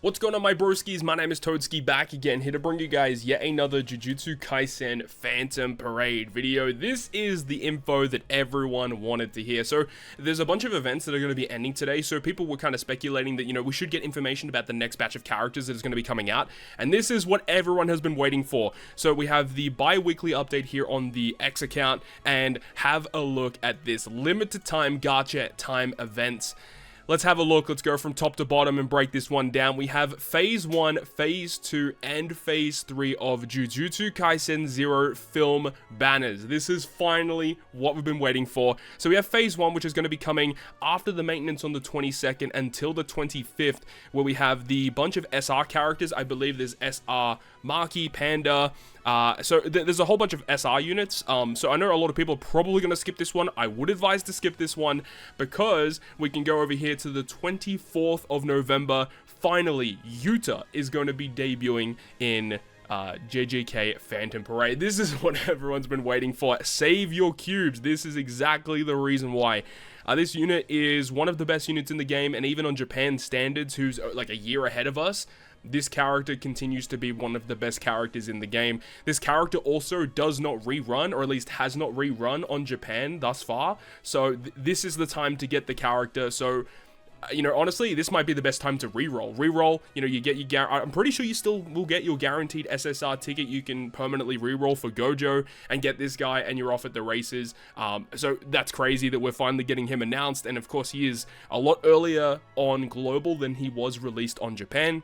What's going on, my broskiis? My name is Toadski, back again, here to bring you guys yet another Jujutsu Kaisen Phantom Parade video. This is the info that everyone wanted to hear. So there's a bunch of events that are going to be ending today, so people were kind of speculating that, we should get information about the next batch of characters that is going to be coming out, and this is what everyone has been waiting for. So we have the bi-weekly update here on the X account, and have a look at this limited time gacha time events. Let's have a look. Let's go from top to bottom and break this one down. We have Phase 1, Phase 2, and Phase 3 of Jujutsu Kaisen 0 film banners. This is finally what we've been waiting for. So we have Phase 1, which is going to be coming after the maintenance on the 22nd until the 25th, where we have the bunch of SR characters. I believe there's SR Maki, Panda. There's a whole bunch of SR units. So I know a lot of people are probably going to skip this one. I would advise to skip this one because we can go over here to the 24th of November. Finally, YUTA is going to be debuting in JJK Phantom Parade. This is what everyone's been waiting for. Save your cubes. This is exactly the reason why. This unit is one of the best units in the game, and even on Japan standards, who's like a year ahead of us, this character continues to be one of the best characters in the game. This character also does not rerun, or at least has not rerun on Japan thus far. So this is the time to get the character. So honestly, this might be the best time to reroll. You get I'm pretty sure you still will get your guaranteed SSR ticket. You can permanently reroll for Gojo and get this guy, and you're off at the races. So that's crazy that we're finally getting him announced. And of course, he is a lot earlier on global than he was released on Japan.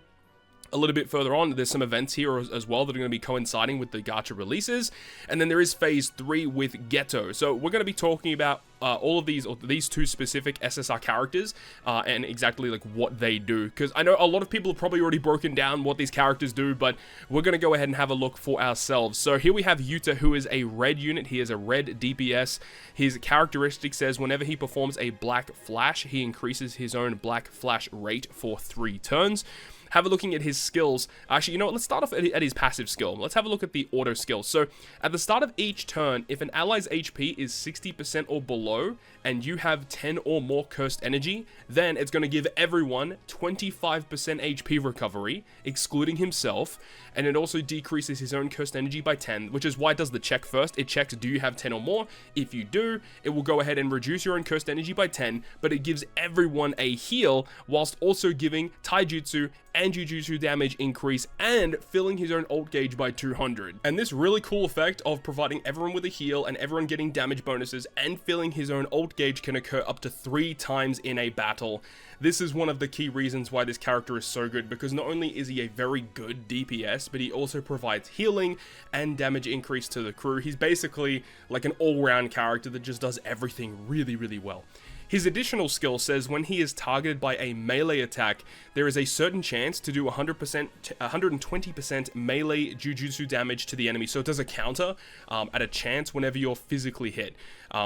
A little bit further on, there's some events here as well that are going to be coinciding with the gacha releases. And then there is Phase 3 with Geto. So we're going to be talking about all of these, or these two specific SSR characters, and exactly like what they do. Because I know a lot of people have probably already broken down what these characters do, but we're going to go ahead and have a look for ourselves. So here we have YUTA, who is a red unit. He is a red DPS. His characteristic says whenever he performs a black flash, he increases his own black flash rate for 3 turns. Have a looking at his skills. Actually, let's start off at his passive skill. Let's have a look at the auto skill. So, at the start of each turn, if an ally's HP is 60% or below, and you have 10 or more cursed energy, then it's going to give everyone 25% HP recovery, excluding himself, and it also decreases his own cursed energy by 10, which is why it does the check first. It checks, do you have 10 or more? If you do, it will go ahead and reduce your own cursed energy by 10, but it gives everyone a heal, whilst also giving taijutsu and jujutsu damage increase, and filling his own ult gauge by 200. And this really cool effect of providing everyone with a heal and everyone getting damage bonuses and filling his own ult gauge can occur up to 3 times in a battle. This is one of the key reasons why this character is so good, because not only is he a very good DPS, but he also provides healing and damage increase to the crew. He's basically like an all-round character that just does everything really, really well. His additional skill says when he is targeted by a melee attack, there is a certain chance to do 120% melee jujutsu damage to the enemy. So it does a counter at a chance whenever you're physically hit,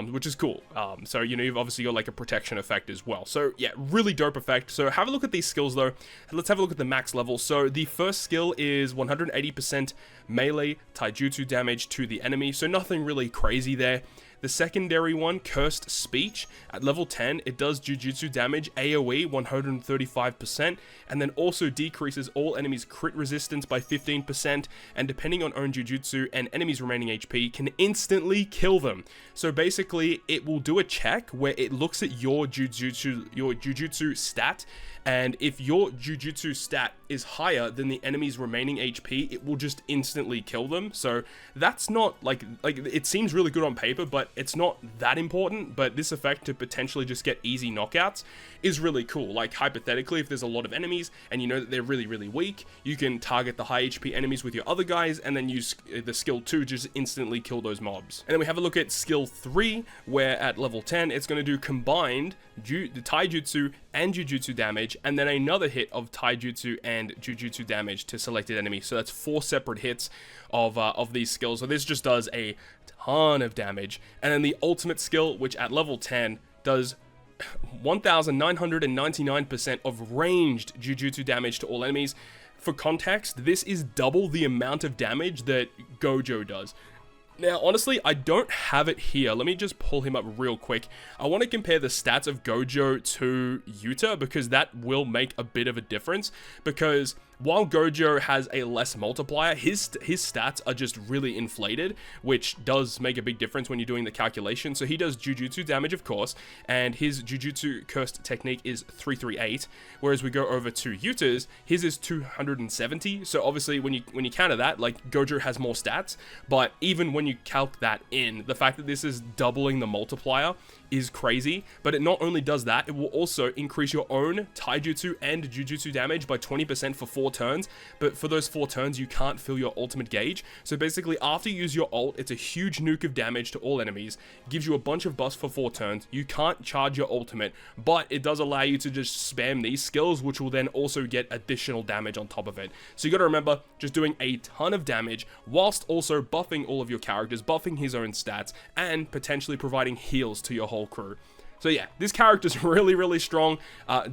which is cool. So, you've obviously got like a protection effect as well. So yeah, really dope effect. So have a look at these skills though. Let's have a look at the max level. So the first skill is 180% melee taijutsu damage to the enemy. So nothing really crazy there. The secondary one, Cursed Speech, at level 10, it does jujutsu damage, AoE 135%, and then also decreases all enemies' crit resistance by 15%, and depending on own jujutsu and enemies' remaining HP, can instantly kill them. So basically, it will do a check where it looks at your jujutsu stat, and if your jujutsu stat is higher than the enemy's remaining HP, it will just instantly kill them. So that's not like it seems really good on paper, but it's not that important. But this effect to potentially just get easy knockouts is really cool. Like hypothetically, if there's a lot of enemies and you know that they're really, really weak, you can target the high HP enemies with your other guys and then use the skill 2 to just instantly kill those mobs. And then we have a look at skill 3, where at level 10, it's going to do combined the taijutsu and jujutsu damage, and then another hit of taijutsu and jujutsu damage to selected enemies. So that's 4 separate hits of these skills. So this just does a ton of damage. And then the ultimate skill, which at level 10 does 1999% of ranged jujutsu damage to all enemies. For context, this is double the amount of damage that Gojo does. Now, honestly, I don't have it here. Let me just pull him up real quick. I want to compare the stats of Gojo to YUTA because that will make a bit of a difference. Because while Gojo has a less multiplier, his stats are just really inflated, which does make a big difference when you're doing the calculation. So he does Jujutsu damage, of course, and his Jujutsu cursed technique is 338, whereas we go over to Yuta's, his is 270. So obviously, when you counter that, like Gojo has more stats, but even when you calc that in, the fact that this is doubling the multiplier is crazy. But it not only does that, it will also increase your own taijutsu and jujutsu damage by 20% for 4 turns, but for those 4 turns you can't fill your ultimate gauge. So basically, after you use your ult, it's a huge nuke of damage to all enemies, gives you a bunch of buffs for 4 turns. You can't charge your ultimate, but it does allow you to just spam these skills, which will then also get additional damage on top of it. So you got to remember, just doing a ton of damage whilst also buffing all of your characters, buffing his own stats, and potentially providing heals to your whole crew. So yeah, this character's really, really strong.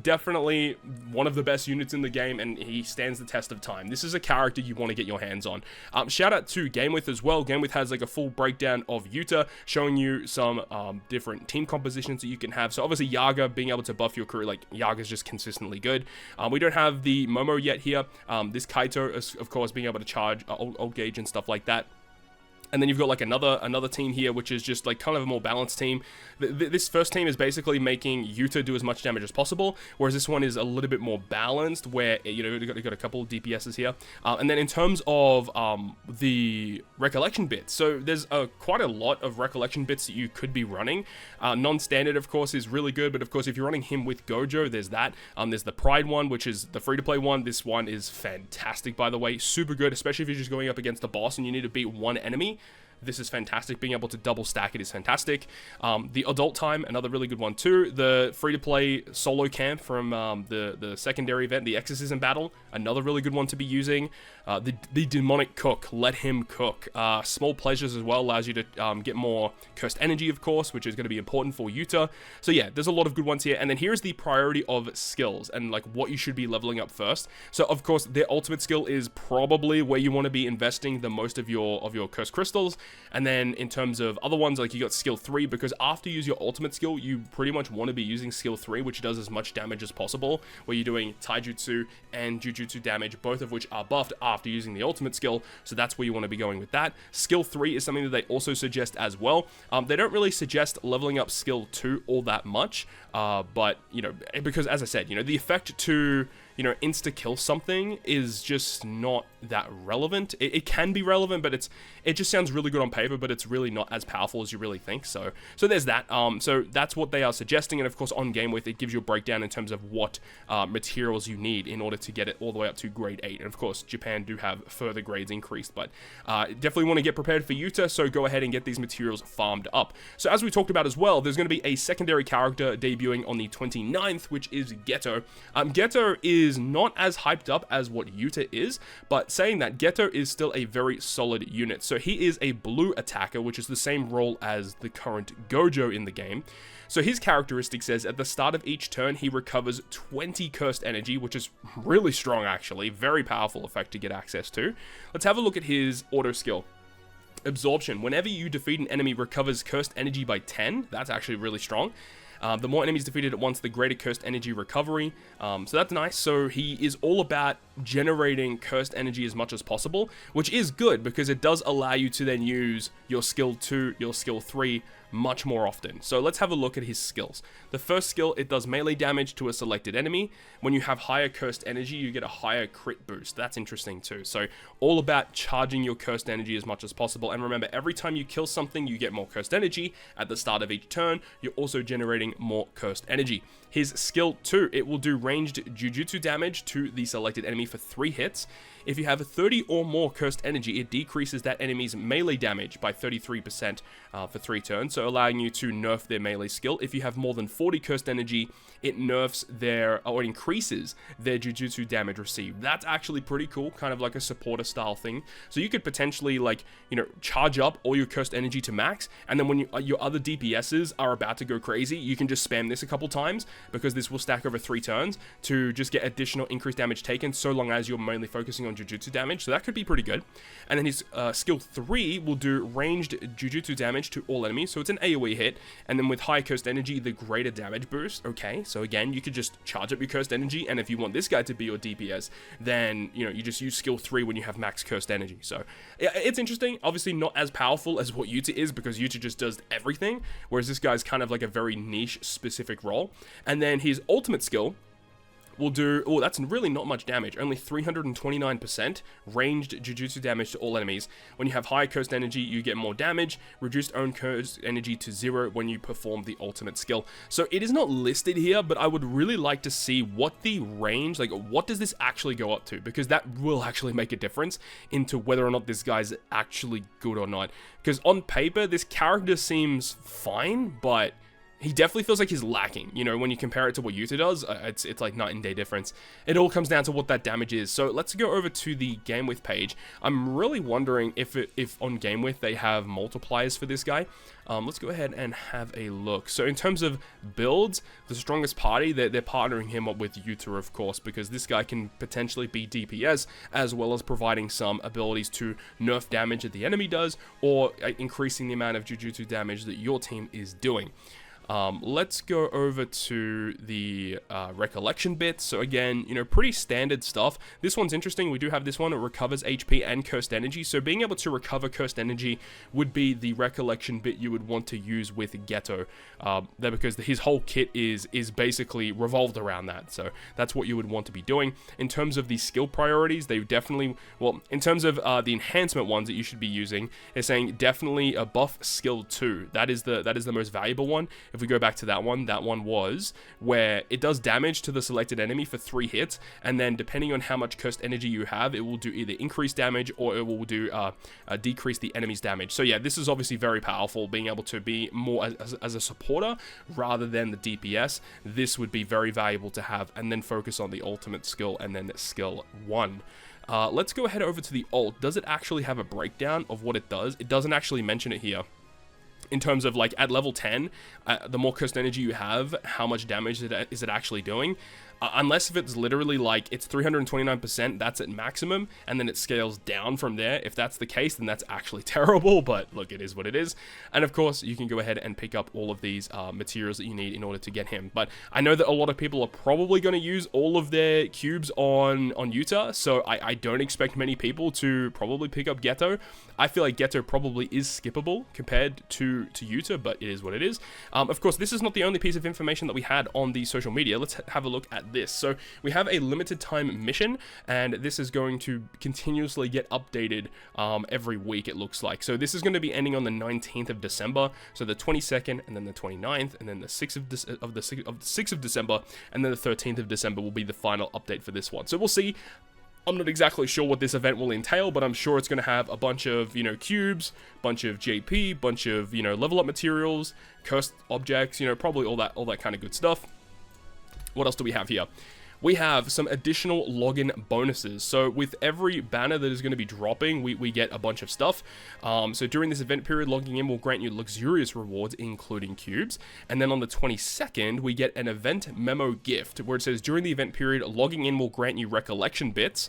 Definitely one of the best units in the game, and he stands the test of time. This is a character you want to get your hands on. Shout out to GameWith as well. GameWith has like a full breakdown of YUTA, showing you some different team compositions that you can have. So obviously Yaga, being able to buff your crew, like Yaga's just consistently good. We don't have the Momo yet here. This Kaito is, of course, being able to charge ult gauge and stuff like that. And then you've got like another team here, which is just like kind of a more balanced team. This first team is basically making YUTA do as much damage as possible, whereas this one is a little bit more balanced, where, you know, you've got a couple of DPSs here. And then in terms of the recollection bits, so there's quite a lot of recollection bits that you could be running. Non-standard, of course, is really good, but of course, if you're running him with Gojo, there's that. There's the Pride one, which is the free-to-play one. This one is fantastic, by the way. Super good, especially if you're just going up against the boss and you need to beat one enemy. This is fantastic. Being able to double stack it is fantastic. The adult time, another really good one too. The free-to-play solo camp from the secondary event, the exorcism battle, another really good one to be using. The demonic cook, let him cook. Small pleasures as well allows you to get more cursed energy, of course, which is going to be important for YUTA. So yeah, there's a lot of good ones here. And then here's the priority of skills and like what you should be leveling up first. So of course, their ultimate skill is probably where you want to be investing the most of your cursed crystals. And then in terms of other ones, like you got skill 3, because after you use your ultimate skill, you pretty much want to be using skill 3, which does as much damage as possible, where you're doing taijutsu and jujutsu damage, both of which are buffed after using the ultimate skill. So that's where you want to be going with that. Skill 3 is something that they also suggest as well. They don't really suggest leveling up skill 2 all that much, but, you know, because as I said, you know, the effect to, you know, insta-kill something is just not that relevant. It can be relevant, but it just sounds really good on paper, but it's really not as powerful as you really think. So there's that. So that's what they are suggesting, and of course on GameWith it gives you a breakdown in terms of what materials you need in order to get it all the way up to grade 8. And of course Japan do have further grades increased, but definitely want to get prepared for YUTA, so go ahead and get these materials farmed up. So as we talked about as well, there's going to be a secondary character debuting on the 29th, which is Geto. Geto is not as hyped up as what YUTA is, but saying that, Geto is still a very solid unit. So he is a blue attacker, which is the same role as the current Gojo in the game. So his characteristic says at the start of each turn, he recovers 20 cursed energy, which is really strong actually, very powerful effect to get access to. Let's have a look at his auto skill. Absorption. Whenever you defeat an enemy, recovers cursed energy by 10. That's actually really strong. The more enemies defeated at once, the greater cursed energy recovery. So that's nice. So he is all about generating cursed energy as much as possible, which is good because it does allow you to then use your skill 2, your skill 3 much more often. So let's have a look at his skills. The first skill, it does melee damage to a selected enemy. When you have higher cursed energy, you get a higher crit boost. That's interesting too. So all about charging your cursed energy as much as possible. And remember, every time you kill something, you get more cursed energy. At the start of each turn, you're also generating more cursed energy. His skill 2, it will do ranged jujutsu damage to the selected enemy for 3 hits. If you have 30 or more cursed energy, it decreases that enemy's melee damage by 33% for 3 turns. so allowing you to nerf their melee skill. If you have more than 40 cursed energy, it nerfs their, or it increases their Jujutsu damage received. That's actually pretty cool, kind of like a supporter style thing. So you could potentially, like, you know, charge up all your cursed energy to max, and then when your other DPSs are about to go crazy, you can just spam this a couple times, because this will stack over 3 turns to just get additional increased damage taken, so long as you're mainly focusing on Jujutsu damage. So that could be pretty good. And then his skill 3 will do ranged Jujutsu damage to all enemies, so it's an AoE hit, and then with high cursed energy, the greater damage boost. Okay, so again, you could just charge up your cursed energy, and if you want this guy to be your DPS, then, you know, you just use skill 3 when you have max cursed energy. So yeah, it's interesting. Obviously not as powerful as what YUTA is, because YUTA just does everything, whereas this guy's kind of like a very niche specific role. And then his ultimate skill will do, oh, that's really not much damage, only 329% ranged Jujutsu damage to all enemies. When you have high cursed energy, you get more damage, reduced own cursed energy to 0 when you perform the ultimate skill. So it is not listed here, but I would really like to see what the range, like what does this actually go up to, because that will actually make a difference into whether or not this guy's actually good or not. Because on paper, this character seems fine, but he definitely feels like he's lacking, you know, when you compare it to what YUTA does. It's like night and day difference. It all comes down to what that damage is. So let's go over to the game with page. I'm really wondering if on game with they have multipliers for this guy. Let's go ahead and have a look. So in terms of builds, the strongest party, they're partnering him up with YUTA, of course, because this guy can potentially be DPS, as well as providing some abilities to nerf damage that the enemy does, or increasing the amount of Jujutsu damage that your team is doing. Let's go over to the recollection bits. So again, you know, pretty standard stuff. This one's interesting. We do have this one. It recovers HP and cursed energy. So being able to recover cursed energy would be the recollection bit you would want to use with Geto, because his whole kit is basically revolved around that. So that's what you would want to be doing. In terms of the skill priorities, they definitely, well, in terms of the enhancement ones that you should be using, they're saying definitely a buff skill 2. That is the most valuable one. If we go back to that one was where it does damage to the selected enemy for 3 hits, and then depending on how much cursed energy you have, it will do either increased damage or it will do decrease the enemy's damage. So yeah, this is obviously very powerful, being able to be more as a supporter rather than the DPS. This would be very valuable to have, and then focus on the ultimate skill and then skill 1. Let's go ahead over to the ult. Does it actually have a breakdown of what it does? It doesn't actually mention it here. In terms of, like, at level 10, the more cursed energy you have, how much damage is it actually doing? Unless if it's literally like it's 329%, that's at maximum, and then it scales down from there. If that's the case, then that's actually terrible, but look, it is what it is. And of course, you can go ahead and pick up all of these materials that you need in order to get him. But I know that a lot of people are probably going to use all of their cubes on YUTA, so I don't expect many people to probably pick up Geto. I feel like Geto probably is skippable compared to YUTA, but it is what it is. Of course, this is not the only piece of information that we had on the social media. Let's have a look at this. So we have a limited time mission, and this is going to continuously get updated every week, it looks like. So this is going to be ending on the 19th of December, so the 22nd, and then the 29th, and then the 6th of December, and then the 13th of December will be the final update for this one. So we'll see. I'm not exactly sure what this event will entail, but I'm sure it's going to have a bunch of, you know, cubes, bunch of JP, bunch of, you know, level up materials, cursed objects, you know, probably all that kind of good stuff. What else do we have here? We have some additional login bonuses. So with every banner that is going to be dropping, we get a bunch of stuff. So during this event period, logging in will grant you luxurious rewards, including cubes. And then on the 22nd, we get an event memo gift, where it says, during the event period, logging in will grant you recollection bits.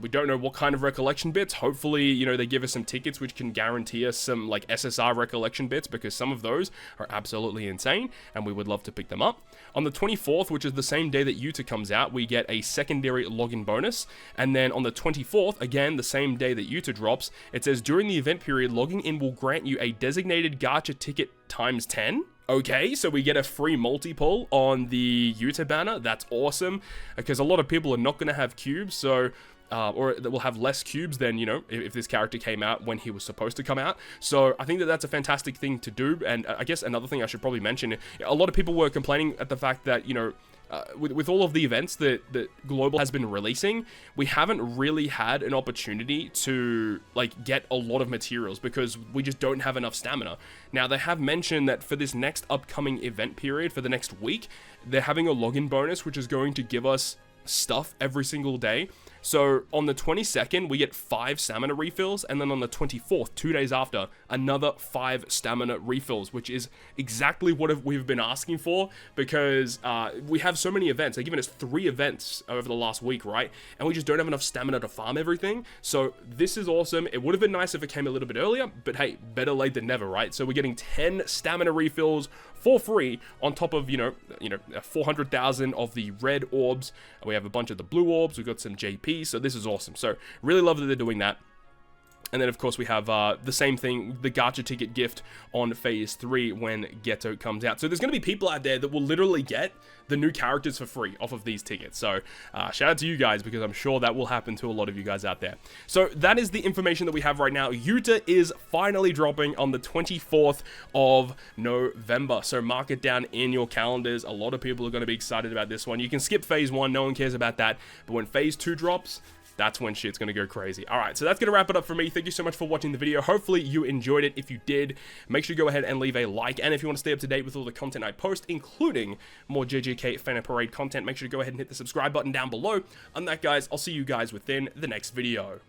We don't know what kind of recollection bits. Hopefully, you know, they give us some tickets which can guarantee us some, like, SSR recollection bits, because some of those are absolutely insane, and we would love to pick them up. On the 24th, which is the same day that YUTA comes out, we get a secondary login bonus. And then on the 24th, again, the same day that YUTA drops, it says, during the event period, logging in will grant you a designated gacha ticket times 10. Okay, so we get a free multi-pull on the YUTA banner. That's awesome, because a lot of people are not going to have cubes, so or that will have less cubes than, you know, if this character came out when he was supposed to come out. So I think that that's a fantastic thing to do. And I guess another thing I should probably mention, a lot of people were complaining at the fact that, you know, with all of the events that Global has been releasing, we haven't really had an opportunity to like get a lot of materials because we just don't have enough stamina. Now they have mentioned that for this next upcoming event period, for the next week, they're having a login bonus which is going to give us stuff every single day. So on the 22nd, we get 5 stamina refills, and then on the 24th, 2 days after, another 5 stamina refills, which is exactly what we've been asking for, because we have so many events. They've given us 3 events over the last week, right? And we just don't have enough stamina to farm everything. So this is awesome. It would have been nice if it came a little bit earlier, but hey, better late than never, right? So we're getting 10 stamina refills for free on top of, 400,000 of the red orbs. We have a bunch of the blue orbs. We've got some JP, so this is awesome. So really love that they're doing that. And then, of course, we have the same thing, the gacha ticket gift on Phase 3 when Ghetto comes out. So there's going to be people out there that will literally get the new characters for free off of these tickets. So shout out to you guys, because I'm sure that will happen to a lot of you guys out there. So that is the information that we have right now. YUTA is finally dropping on the 24th of November. So mark it down in your calendars. A lot of people are going to be excited about this one. You can skip Phase 1. No one cares about that. But when Phase 2 drops, that's when shit's gonna go crazy. Alright, so that's gonna wrap it up for me. Thank you so much for watching the video. Hopefully you enjoyed it. If you did, make sure you go ahead and leave a like. And if you want to stay up to date with all the content I post, including more JJK Fan Parade content, make sure to go ahead and hit the subscribe button down below. On that, guys, I'll see you guys within the next video.